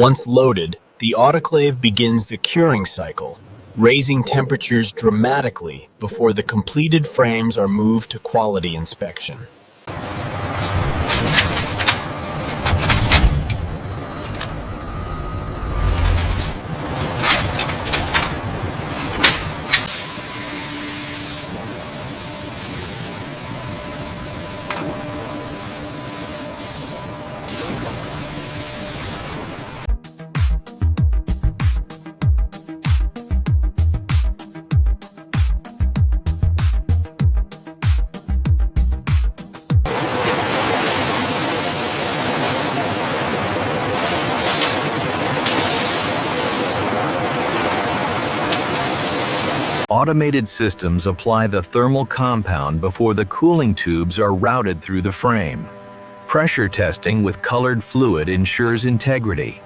Once loaded, the autoclave begins the curing cycle, raising temperatures dramatically before the completed frames are moved to quality inspection. Automated systems apply the thermal compound before the cooling tubes are routed through the frame. Pressure testing with colored fluid ensures integrity.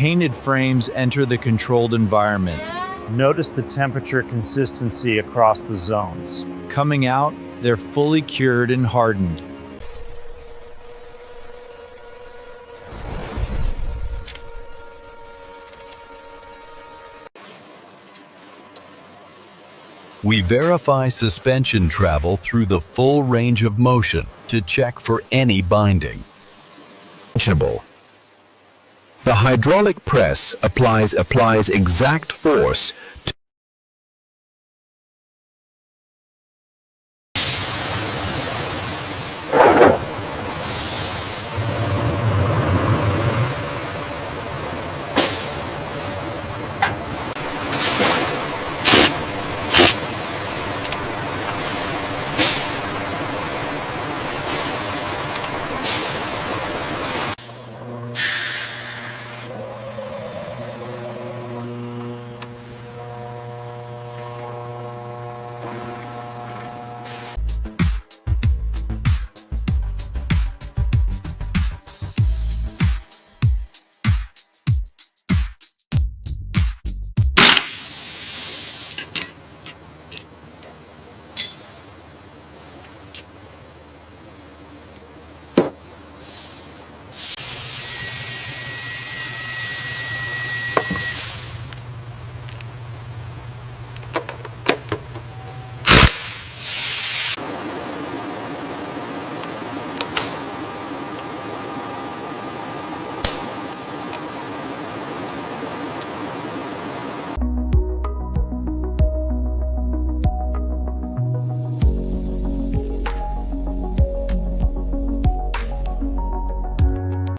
Painted frames enter the controlled environment. Notice the temperature consistency across the zones. Coming out, they're fully cured and hardened. We verify suspension travel through the full range of motion to check for any binding. The hydraulic press applies exact force to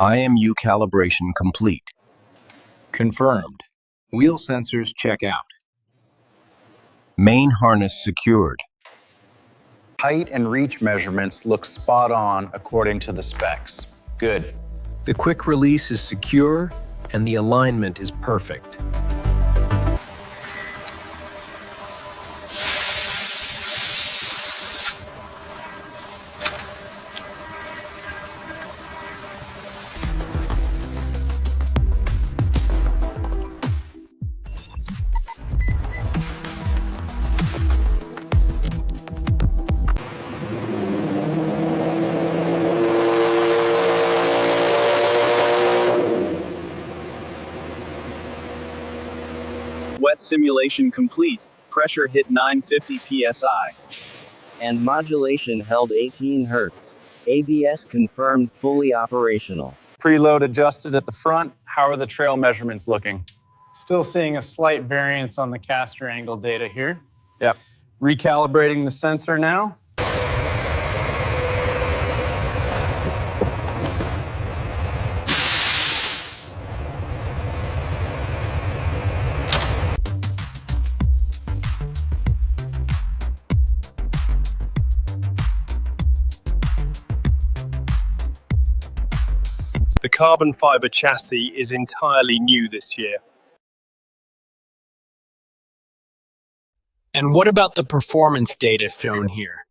IMU calibration complete. Confirmed. Wheel sensors check out. Main harness secured. Height and reach measurements look spot on according to the specs. Good. The quick release is secure and the alignment is perfect. Wet simulation complete. Pressure hit 950 psi. And modulation held 18 Hz. ABS confirmed fully operational. Preload adjusted at the front. How are the trail measurements looking? Still seeing a slight variance on the caster angle data here. Yep. Recalibrating the sensor now. The carbon fiber chassis is entirely new this year. And what about the performance data shown here?